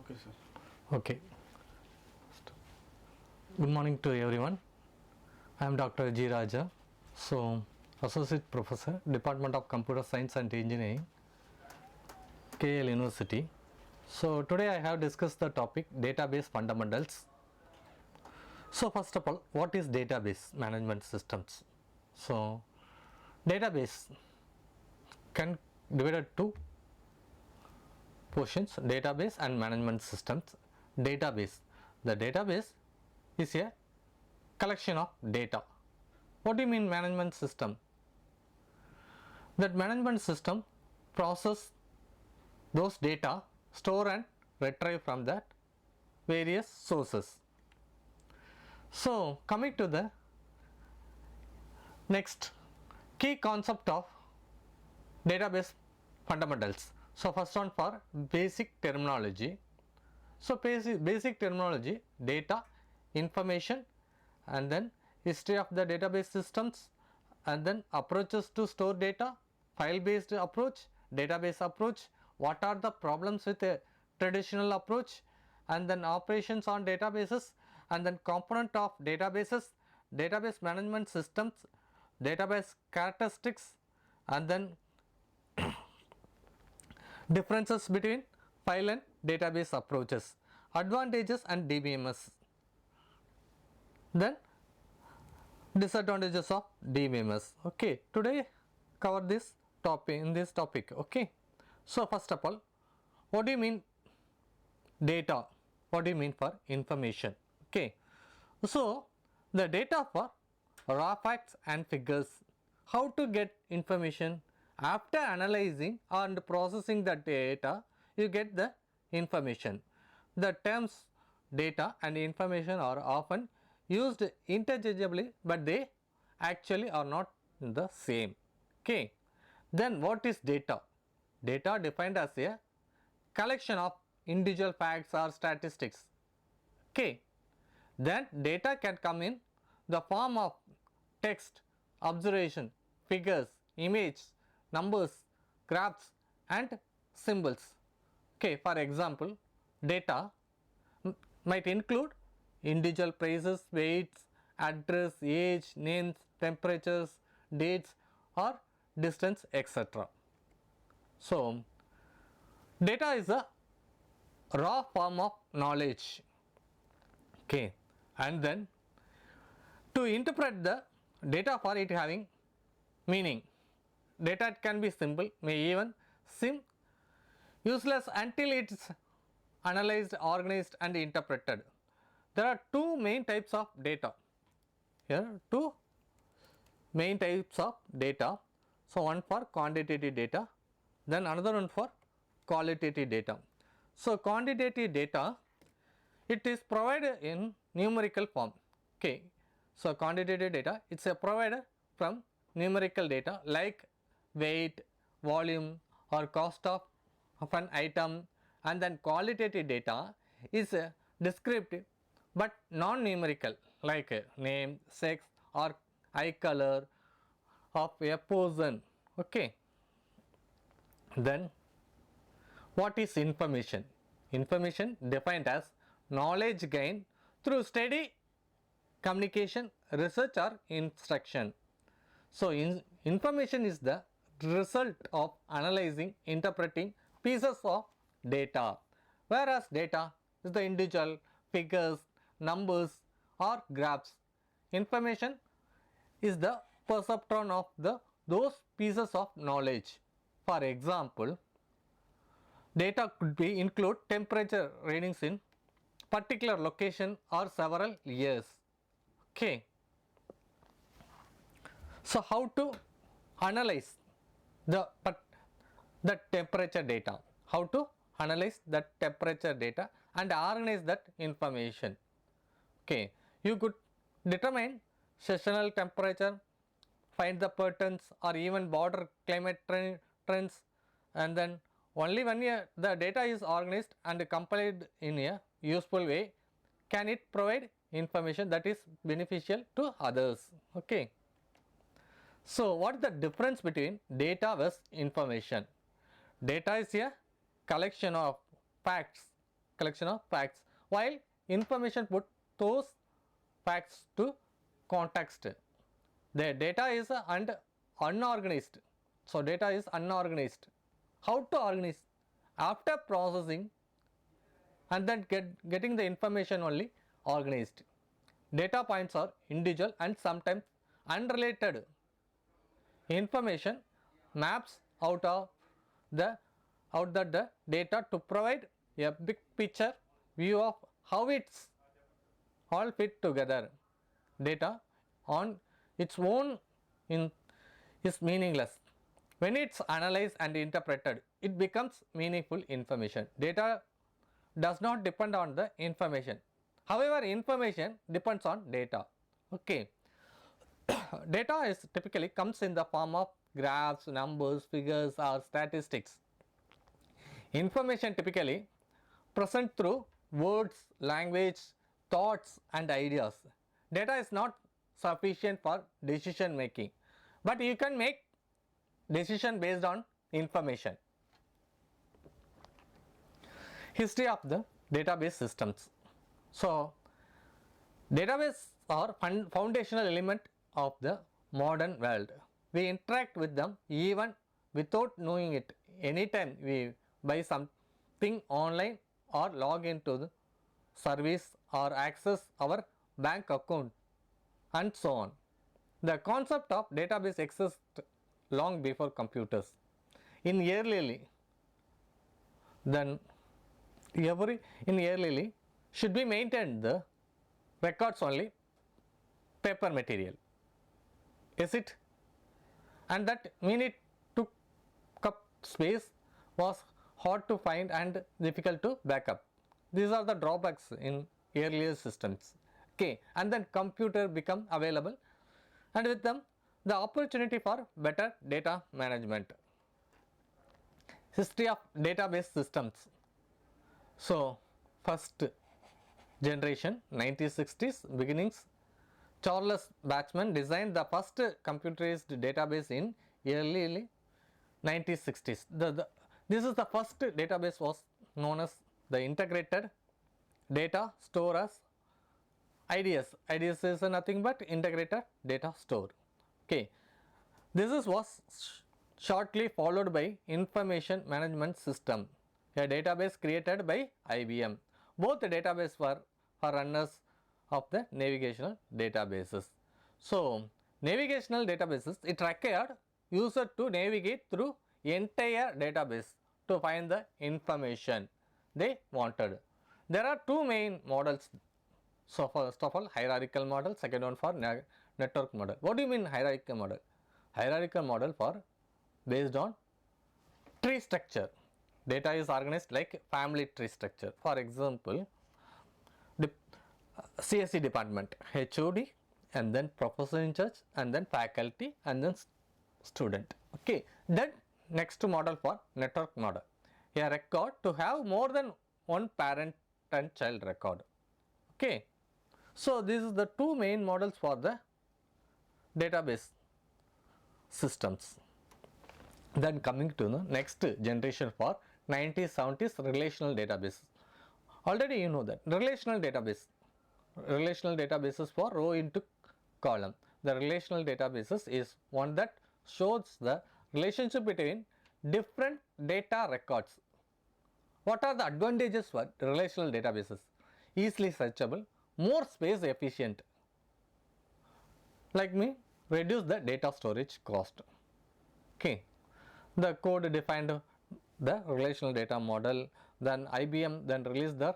Okay, sir. Okay. Good morning to everyone. I am Dr. G. Raja. So, Associate Professor, Department of Computer Science and Engineering, KL University. So, today I have discussed the topic database fundamentals. So, first of all, what is database management systems? So, database can divided two portions, database and management systems. Database, the database is a collection of data. What do you mean management system? That management system process those data, store and retrieve from that various sources. So coming to the next key concept of database fundamentals. So first one for basic terminology. So basic terminology, data, information, and then history of the database systems, and then approaches to store data, file based approach, database approach, what are the problems with a traditional approach, and then operations on databases, and then component of databases, database management systems, database characteristics, and then differences between file and database approaches, advantages and DBMS, then disadvantages of DBMS. Okay, today cover this topic in this topic. Okay, so first of all, what do you mean data? What do you mean for information? Okay, so the data for raw facts and figures. How to get information? After analyzing and processing the data, you get the information. The terms data and information are often used interchangeably, but they actually are not the same. Okay. Then what is data? Data defined as a collection of individual facts or statistics. Okay. Then data can come in the form of text, observation, figures, image, numbers, graphs and symbols. Okay, for example, data might include individual prices, weights, address, age, names, temperatures, dates or distance, etc. So, data is a raw form of knowledge. Okay, and then to interpret the data for it having meaning, data can be simple, may even seem useless until it is analyzed, organized and interpreted. There are two main types of data. Here two main types of data. So one for quantitative data, then another one for qualitative data. So quantitative data, it is provided in numerical form. Okay, so quantitative data, it's a provided from numerical data like weight, volume or cost of an item, and then qualitative data is descriptive but non-numerical like name, sex or eye color of a person. Okay. Then what is information? Information defined as knowledge gained through steady communication, research or instruction. So information is the result of analyzing, interpreting pieces of data, whereas data is the individual figures, numbers or graphs. Information is the perceptron of those pieces of knowledge. For example, data could be include temperature readings in particular location or several years. Okay. So how to analyze the temperature data? How to analyze the temperature data and organize that information? Okay, you could determine seasonal temperature, find the patterns or even border climate trends, and then only when the data is organized and compiled in a useful way can it provide information that is beneficial to others. Okay. So what is the difference between data versus information? Data is a collection of facts, collection of facts, while information put those facts to context. The data is unorganized. So data is unorganized. How to organize? After processing and then getting the information only organized. Data points are individual and sometimes unrelated. Information maps out the data to provide a big picture view of how it's all fit together. Data on its own is meaningless. When it's analyzed and interpreted, it becomes meaningful information. Data does not depend on the information. However, information depends on data. Okay. Data is typically comes in the form of graphs, numbers, figures or statistics. Information typically present through words, language, thoughts and ideas. Data is not sufficient for decision making, but you can make decision based on information. History of the database systems. So, database are foundational element of the modern world. We interact with them even without knowing it. Anytime we buy something online or log into the service or access our bank account and so on. The concept of database exists long before computers. In early should be maintained the records only paper material. Is it? And that mean it took up space, was hard to find and difficult to back up. These are the drawbacks in earlier systems. Okay, and then computer become available and with them the opportunity for better data management. History of database systems. So, first generation 1960s beginnings, Charles Babbage designed the first computerized database in early 1960s. This is the first database was known as the integrated data store as IDS. IDS is nothing but integrated data store. Okay, this was shortly followed by information management system, a database created by IBM. Both the databases were runners of the navigational databases. So, navigational databases, it required user to navigate through entire database to find the information they wanted. There are two main models. So, first of all hierarchical model, second one for network model. What do you mean hierarchical model? Hierarchical model for based on tree structure. Data is organized like family tree structure. For example, the CSE department, HOD and then professor in charge and then faculty and then student. Okay. Then next model for network model, a record to have more than one parent and child record. Okay. So, this is the two main models for the database systems. Then coming to the next generation for 1970s relational databases. Already you know that relational databases for row into column. The relational databases is one that shows the relationship between different data records. What are the advantages for relational databases? Easily searchable, more space efficient, reduce the data storage cost. Okay. The code defined the relational data model, then IBM then released the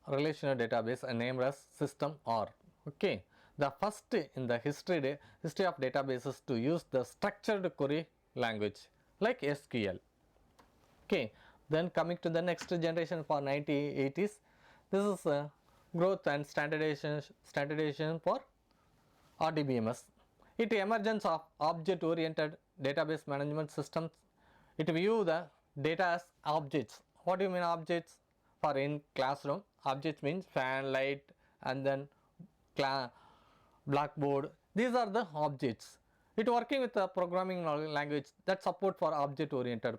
relational database and named as system R. Okay. The first in the history of databases to use the structured query language like SQL. Okay. Then coming to the next generation for 1980s, this is growth and standardization for RDBMS. It emergence of object oriented database management systems. It view the data as objects. What do you mean objects? For in classroom, objects means fan, light and then blackboard. These are the objects. It working with a programming language that support for object oriented